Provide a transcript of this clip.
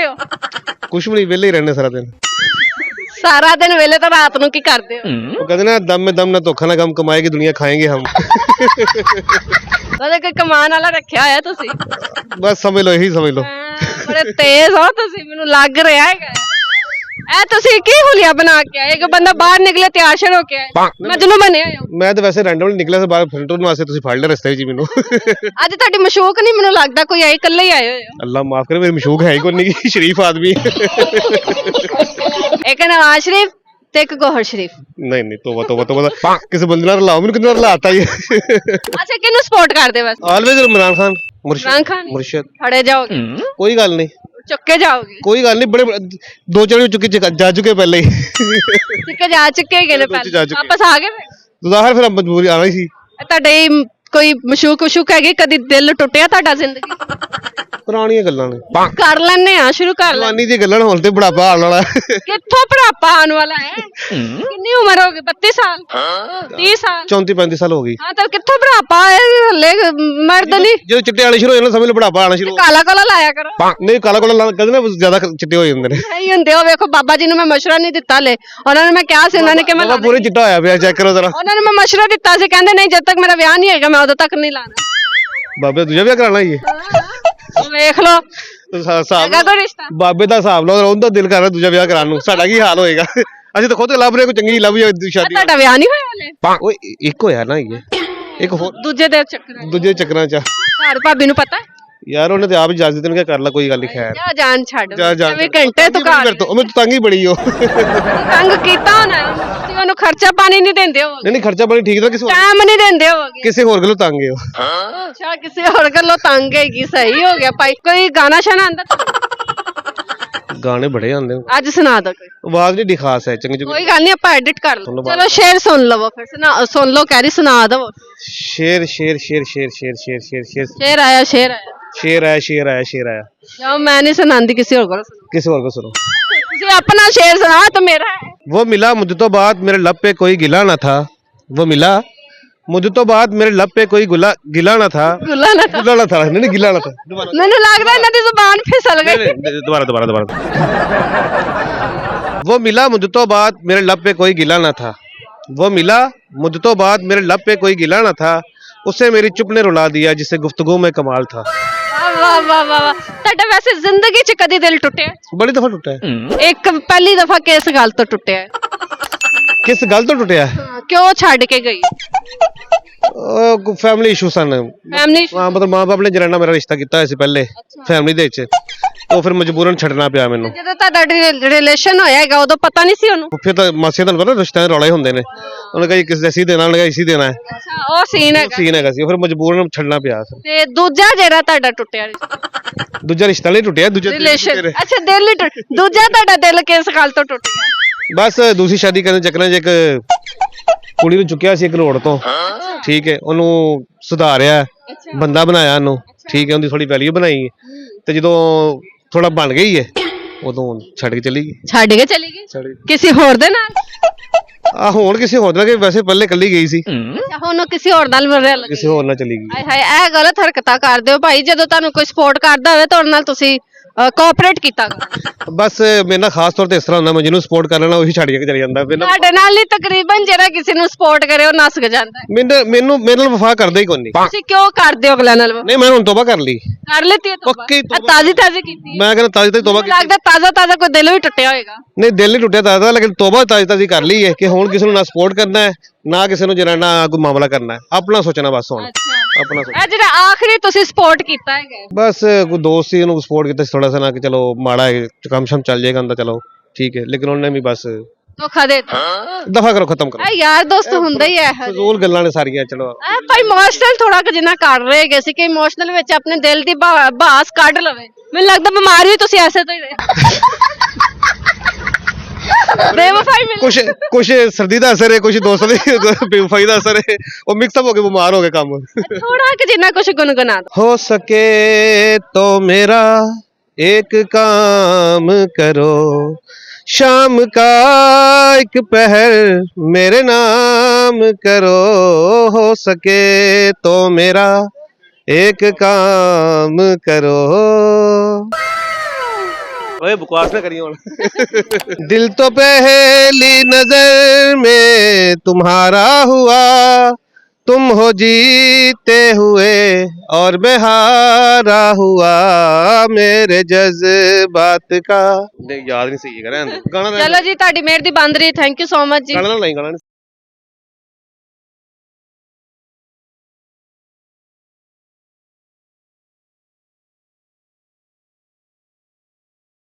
हो? कुछ भी नहीं, वेले ही रहने सारा दिन। सारा दिन वेले तो रात नूं की करदे हो? वो कहते ना दम में दम ना धोखा ना गम, कमाएगी दुनिया खाएंगे हम। मतलब कोई कमान वाला रखिया होया तुसी? बस समझ लो, यही समझ लो। बड़े तेज हो तुसी, मैनूं लग रहा है। ए तुसी की हुलिया बना के आए? एक बंदा बाहर निकले तैयार शर होके आए, मजनू बने हो? मैं तो वैसे रैंडमली निकला से बाहर फ्रंट वास्ते, तुसी फड़ ले रस्ते विच मैनू। ਅੱਜ ਤੁਹਾਡੀ ਮਸ਼ੂਕ ਨਹੀਂ ਮੈਨੂੰ ਲੱਗਦਾ ਕੋਈ ਆਏ, ਇਕੱਲੇ ਹੀ ਆਏ ਹੋਏ ਹੋ। अल्लाह माफ करे, मेरी मशूक है ही कोई नहीं, शरीफ आदमी। ਇੱਕ ਨਵਾਜ਼ ਸ਼ਰੀਫ ਤੇ ਇੱਕ ਗੋਹਰ ਸ਼ਰੀਫ। नहीं नहीं, तोबा तोबा तोबा, किसी बंदे नाल लाओ, मैनू किन्ने लाता ही। ਅੱਛਾ ਕਿਹਨੂੰ ਸਪੋਰਟ ਕਰਦੇ ਬਸ? ऑलवेज इमरान खान इमरान खान? मुर्शिद। ਫੜੇ ਜਾਓਗੇ? कोई गल नहीं, ਚੁੱਕੇ ਜਾਓਗੇ? कोई गल नहीं, बड़े दो चार चुके जा चुके पहले ही। ਚੁੱਕੇ ਜਾ ਚੁੱਕੇ ਗਏ ਨੇ ਪਹਿਲੇ, ਜਾ ਚੁੱਕੇ। ਵਾਪਸ ਆ ਗਏ ਫਿਰ? ਜ਼ਾਹਿਰ ਫਿਰ ਮਜਬੂਰੀ ਆਣਾ ਹੀ ਸੀ। ਤੁਹਾਡੇ ਕੋਈ ਮਸ਼ੂਕ ਹੈਗੀ? ਕਦੀ ਦਿਲ ਟੁੱਟਿਆ ਤੁਹਾਡਾ ਜ਼ਿੰਦਗੀ? ਪੁਰਾਣੀਆਂ ਗੱਲਾਂ ਨੇ, ਕਰ ਲੈਣੇ ਆ, ਸ਼ੁਰੂ ਕਰ ਲੈ। ਜਵਾਨੀ ਦੀ ਗੱਲਾਂ ਹੁਣ ਤੇ ਬੁਢਾਪਾ ਆਉਣ ਵਾਲਾ। ਕਿੱਥੋਂ ਬੁਢਾਪਾ ਆਉਣ ਵਾਲਾ ਹੈ? ਕਿੰਨੀ ਉਮਰ ਹੋ ਗਈ? 32 ਸਾਲ 30 ਸਾਲ 34 35 ਸਾਲ ਹੋ ਗਈ। ਹਾਂ ਤਾਂ ਕਿੱਥੋਂ ਬੁਢਾਪਾ ਹੈ? ਹਲੇ ਮਰਦ ਨਹੀਂ। ਜਦੋਂ ਚਿੱਟੇ ਆਣੇ ਸ਼ੁਰੂ ਹੋ ਜਾਣ ਸਮਝ ਲਓ ਬੁਢਾਪਾ ਆਣਾ ਸ਼ੁਰੂ। ਕਾਲਾ ਕਾਲਾ ਲਾਇਆ ਕਰੋ। ਨਹੀਂ ਕਾਲਾ ਕੋਲਾ ਕਹਿੰਦੇ ਨਾ ਜ਼ਿਆਦਾ ਚਿੱਟੇ ਹੋ ਜਾਂਦੇ ਨੇ। ਨਹੀਂ ਹੁੰਦੇ ਉਹ। ਵੇਖੋ ਬਾਬਾ ਜੀ ਨੂੰ ਮੈਂ ਮਸ਼ਵਰਾ ਨਹੀਂ ਦਿੱਤਾ ਲੈ, ਉਹਨਾਂ ਨੇ ਮੈਂ ਕਿਹਾ ਸੀ, ਉਹਨਾਂ ਨੇ ਕਿ ਮੈਂ ਬਾਬਾ ਪੂਰੇ ਚਿੱਟਾ ਹੋਇਆ ਪਿਆ, ਚੈੱਕ ਕਰੋ ਜ਼ਰਾ। ਉਹਨਾਂ ਨੇ ਮੈਂ ਮਸ਼ਵਰਾ ਦਿੱਤਾ ਸੀ, ਕਹਿੰਦੇ ਨਹੀਂ ਜਦ ਤੱਕ ਮੇਰਾ ਵਿਆਹ ਨਹੀਂ ਹੋਏਗਾ ਮੈਂ ਉਦੋਂ ਤੱਕ ਨਹੀਂ ਲਾਣਾ। ਬਾਬੇ ਦੂਜਾ ਵਿਆਹ ਕਰਾਣਾ ਹੀ ਹੈ। ਵੇਖ ਲਓ ਹਿਸਾਬ ਕੋਈ ਰਿਸ਼ਤਾ। ਬਾਬੇ ਦਾ ਹਿਸਾਬ ਲਾਓ, ਉਹਦਾ ਦਿਲ ਕਰ ਰਿਹਾ ਦੂਜਾ ਵਿਆਹ ਕਰਾਉਣ ਨੂੰ, ਸਾਡਾ ਕੀ ਹਾਲ ਹੋਏਗਾ? ਅਸੀਂ ਤਾਂ ਖੁਦ ਲੱਭ ਰਹੇ ਕੋਈ ਚੰਗੀ ਲੱਭ ਜਾਏ ਸ਼ਾਦੀ। ਤੁਹਾਡਾ ਵਿਆਹ ਨਹੀਂ ਹੋਇਆ ਹਲੇ? ਓਏ ਇੱਕ ਹੋਇਆ ਨਾ, ਇਹ ਇੱਕ ਹੋਰ ਦੂਜੇ ਦੇ ਚੱਕਰ ਦੂਜੇ ਚੱਕਰਾਂ ਚ। ਘਰ ਭਾਬੀ ਨੂੰ ਪਤਾ? ਯਾਰ ਉਹਨੇ ਤੇ ਆਪ ਇਜਾਜ਼ਤ ਦੇਣ ਕੇ ਕਰ ਲਾ, ਕੋਈ ਗੱਲ ਨਹੀਂ। ਖੈਰ ਜਾ ਜਾਨ ਛੱਡ, ਜਾ ਜਾ 24 ਘੰਟੇ ਤੂੰ ਘਰ ਉਹ ਮੈਨੂੰ ਤੰਗ ਹੀ ਬੜੀ ਹੋ। ਤੰਗ ਕੀਤਾ ਹੋਣਾ ਤੁਸੀਂ, ਉਹਨੂੰ ਖਰਚਾ ਪਾਣੀ ਨਹੀਂ ਦਿੰਦੇ ਹੋ? ਨਹੀਂ ਖਰਚਾ ਪਾਣੀ ਠੀਕ ਤਾਂ ਟਾਈਮ ਨਹੀਂ ਦਿੰਦੇ ਹੋਗੇ? ਕਿਸੇ ਹੋਰ ਗੱਲੋਂ ਤੰਗ ਹੋ। ਅੱਛਾ ਕਿਸੇ ਹੋਰ ਗੱਲੋਂ ਤੰਗ ਹੈਗੀ, ਸਹੀ ਹੋ ਗਿਆ ਭਾਈ। ਕੋਈ ਗਾਣਾ ਸ਼ਾਨਾ ਆਂਦਾ? ਗਾਣੇ ਬੜੇ ਆਉਂਦੇ, ਅੱਜ ਸੁਣਾ ਦੋ ਕੋਈ। ਆਵਾਜ਼ ਨਹੀਂ ਖਾਸ ਹੈ, ਚੰਗੀ ਕੋਈ ਗੱਲ ਨਹੀਂ ਆਪਾਂ ਐਡਿਟ ਕਰ ਲਓ। ਚਲੋ ਸ਼ੇਰ ਸੁਣ ਲਵੋ ਫਿਰ, ਸੁਣ ਲਓ, ਕਹਿ ਰਹੀ ਸੁਣਾ ਦਵੋ। ਸ਼ੇਰ ਸ਼ੇਰ ਸ਼ੇਰ ਸ਼ੇਰ ਸ਼ੇਰ ਸ਼ੇਰ ਸ਼ੇਰ ਸ਼ੇਰ ਸ਼ੇਰ ਆਇਆ ਸ਼ੇਰ ਆਇਆ शेर आया शेर आया शेर आया। जाओ मैं नहीं सुनाती, किसी और को सुनाओ। किसी और को सुनो। तुसी अपना शेर सुना तो मेरा है। वो मिला मुझ तो बाद मेरे लब पे कोई गिला ना था, वो मिला मुझ तो बाद मेरे लब पे कोई गिला ना था। गुला ना था? गुला ना था, नहीं गिला ना था। मैंने लग रहा है इन्हां दी जुबान फिसल गई। दोबारा दोबारा दोबारा। वो मिला मुझ तो बाद मेरे लब पे कोई गिला ना था, वो मिला मुझ तो बाद मेरे लब पे कोई गिला ना था, उससे मेरी चुप ने रुला दिया जिससे गुफ्तगू में कमाल था। वाह वाह वाह वाह। ਤੁਹਾਡਾ ਵੈਸੇ ਜ਼ਿੰਦਗੀ 'ਚ ਕਦੀ ਦਿਲ ਟੁੱਟਿਆ? बड़ी दफा टूटा है। ਇੱਕ ਪਹਿਲੀ ਦਫਾ ਕਿਸ ਗੱਲ ਤੋਂ ਟੁੱਟਿਆ? किस गल तो टूटिया है? ਕਿਉਂ ਛੱਡ ਕੇ ਗਈ? फैमिली इशू सन। फैमिली हाँ मतलब मां बाप ने जनाना मेरा रिश्ता किया है पहले फैमिली दे विच, तो फिर मजबूरन छड्डना पिया मैनू। ਜਦੋਂ ਤੁਹਾਡਾ ਰਿਲੇਸ਼ਨ ਹੋਇਆ ਹੈਗਾ ਉਦੋਂ ਪਤਾ ਨਹੀਂ ਸੀ ਉਹਨੂੰ? फिर तो मासियां ਤੁਹਾਨੂੰ पता रिश्ते रौले होंदे ने, उन्होंने कहा किस ऐसी देना, उन्होंने कहा इसी देना है। ਅੱਛਾ ਉਹ ਸੀਨ ਹੈਗਾ। सीन हैगा सी, फिर मजबूरन छड्डना पिया। ਤੇ ਦੂਜਾ ਜਿਹੜਾ ਤੁਹਾਡਾ ਟੁੱਟਿਆ दूजा रिश्ता नहीं टूटिया, दूजा ਰਿਲੇਸ਼ਨ। ਅੱਛਾ ਦਿਲ ਹੀ ਟੁੱਟ, ਦੂਜਾ ਤੁਹਾਡਾ ਦਿਲ ਕਿਸ ਗੱਲ ਤੋਂ ਟੁੱਟ ਗਿਆ? बस दूसरी शादी करने चक्कर च एक कुड़ी ਨੂੰ ਚੁੱਕਿਆ ਸੀ ਇੱਕ ਰੋਡ ਤੋਂ, ਠੀਕ ਹੈ, ਉਹਨੂੰ ਸੁਧਾਰਿਆ, ਬੰਦਾ ਬਣਾਇਆ ਉਹਨੂੰ, ਠੀਕ ਹੈ, ਉਹਦੀ ਥੋੜੀ ਵੈਲਿਊ ਬਣਾਈ, ਤੇ ਜਦੋਂ ਥੋੜਾ ਬਣ ਗਈ ਹੈ ਉਦੋਂ ਛੱਡ ਕੇ ਚਲੀ ਗਈ। ਛੱਡ ਕੇ ਚਲੀ ਗਈ ਕਿਸੇ ਹੋਰ ਦੇ ਨਾਲ? ਆ ਹੁਣ ਕਿਸੇ ਹੋਰ ਨਾਲ, ਵੈਸੇ ਪਹਿਲੇ ਕੱਲੀ ਗਈ ਸੀ, ਅੱਛਾ ਹੁਣ ਉਹ ਕਿਸੇ ਹੋਰ ਨਾਲ ਮਿਲ ਰਿਹਾ? ਕਿਸੇ ਹੋਰ ਨਾਲ ਚਲੀ ਗਈ। ਹਾਏ ਹਾਏ ਇਹ ਗਲਤ ਹਰਕਤਾਂ ਕਰਦੇ ਹੋ ਭਾਈ। ਜਦੋਂ ਤੁਹਾਨੂੰ ਕੋਈ ਸਪੋਰਟ ਕਰਦਾ ਹੋਵੇ ਤੁਹਾਡੇ ਨਾਲ ਤੁਸੀਂ ਕੋਆਪਰੇਟ ਕੀਤਾ ਕਰੋ। ਬਸ ਮੇਰੇ ਨਾਲ ਖਾਸ ਤੌਰ ਤੇ ਇਸ ਤਰ੍ਹਾਂ ਹੁੰਦਾ, ਮੈਂ ਜਿਹਨੂੰ ਸਪੋਰਟ ਕਰ ਲੈਣਾ ਉਹੀ ਛੱਡ ਕੇ ਚਲੇ ਜਾਂਦਾ। ਤੁਹਾਡੇ ਨਾਲ ਹੀ ਤਕਰੀਬਨ ਜਿਹੜਾ ਕਿਸੇ ਨੂੰ ਸਪੋਰਟ ਕਰੇ ਉਹ ਨਸ ਜਾਂਦਾ ਹੈ। ਮੇਰੇ ਨਾਲ ਵਫਾ ਕਰਦਾ ਹੀ ਕੋਈ ਨਹੀਂ। ਤੁਸੀਂ ਕਿਉਂ ਕਰਦੇ ਹੋ ਅਗਲੇ ਨਾਲ? ਨਹੀਂ ਮੈਂ ਹੁਣ ਤੋਬਾ ਕਰ ਲਈ, ਕਰ ਲੈਤੀ ਹੈ ਪੱਕੀ ਤੋਬਾ? ਤਾਜ਼ੀ ਤਾਜ਼ੀ ਕੀਤੀ? ਮੈਂ ਕਹਿੰਦਾ ਤਾਜ਼ੀ ਤੋਬਾ ਕੀਤੀ। ਲੱਗਦਾ ਤਾਜ਼ਾ ਤਾਜ਼ਾ ਕੋਈ ਦਿਲ ਵੀ ਟੁੱਟਿਆ ਹੋਏਗਾ। ਨਹੀਂ ਦਿਲ ਨਹੀਂ ਟੁੱਟਿਆ ਤਾਜ਼ਾ, ਲੇਕਿਨ ਤੋਬਾ ਤਾਜ਼ੀ ਕਰ ਲਈ ਹੈ ਕਿ ਹੁਣ ਕਿਸੇ ਨੂੰ ਨਾ ਸਪੋਰਟ ਕਰਨਾ ਹੈ, ਨਾ ਕਿਸੇ ਨੂੰ ਜਨਾਨਾ ਕੋਈ ਮਾਮਲਾ ਕਰਨਾ ਹੈ, ਆਪਣਾ ਸੋਚਣਾ ਬਸ ਹੁਣ ਆਪਣਾ। ਇਹ ਜਿਹੜਾ ਆਖਰੀ ਤੁਸੀਂ ਸਪੋਰਟ ਕੀਤਾ ਹੈਗਾ? ਬਸ ਕੋਈ ਦੋਸਤ ਸੀ ਉਹਨੂੰ ਸਪੋਰਟ ਕੀਤਾ ਥੋੜਾ ਸਾ, ਨਾ ਕਿ ਚਲੋ ਮਾੜਾ ਹੈ ਕੰਮ ਸ਼ਮ ਚੱਲ ਜਾਏਗਾ ਤਾਂ ਚਲੋ ਠੀਕ ਹੈ, ਲੇਕਿਨ ਉਹਨੇ ਵੀ ਬਸ ਧੋਖਾ ਦੇ ਦਿੱਤਾ। ਦਫਾ ਕਰੋ, ਖਤਮ ਕਰੋ। ਯਾਰ ਦੋਸਤ ਹੁੰਦਾ ਹੀ ਹੈ, ਫਜ਼ੂਲ ਗੱਲਾਂ ਨੇ ਸਾਰੀਆਂ। ਚਲੋ ਭਾਈ ਇਮੋਸ਼ਨਲ ਥੋੜਾ ਕੁ ਜਿੰਨਾ ਕਰ ਰਹੇ ਹੈਗੇ ਸੀ ਕਿ ਇਮੋਸ਼ਨਲ ਵਿੱਚ ਆਪਣੇ ਦਿਲ ਦੀ ਬਾਸ ਕੱਢ ਲਵੇ। ਮੈਨੂੰ ਲੱਗਦਾ ਬਿਮਾਰ ਵੀ ਤੁਸੀਂ ਐਸੇ ਤੋਂ ਹੀ ਰਹੇ। ਬੇਵਫਾਈ ਮਿਲ ਕੁਛ ਸਰਦੀ ਦਾ ਅਸਰ ਹੈ, ਕੁਛ ਦੋਸਤ ਦੀ ਬੇਵਫਾਈ ਦਾ ਅਸਰ ਹੈ, ਉਹ ਮਿਕਸ ਅਪ ਹੋ ਕੇ ਬਿਮਾਰ ਹੋ ਗਏ ਕੰਮ। ਥੋੜਾ ਕਿ ਜਿੰਨਾ ਕੁਛ ਗੁਨਗੁਨਾ ਦੋ। ਹੋ ਸਕੇ तो मेरा एक काम करो, शाम का एक पहर मेरे नाम करो, हो सके तो मेरा एक काम करो। ओए बकवास ना करिए दिल तो पहली नजर में तुम्हारा हुआ, तुम हो जीते हुए और मैं हारा हुआ, मेरे जज्बात का याद नहीं सही है गाना ਚਲੋ ਜੀ ਤੁਹਾਡੀ ਮਿਹਰ ਦੀ ਬੰਦ ਰਹੀ ਥੈਂਕ ਯੂ ਸੋ ਮਚ ਜੀ गाना नहीं गाना नहीं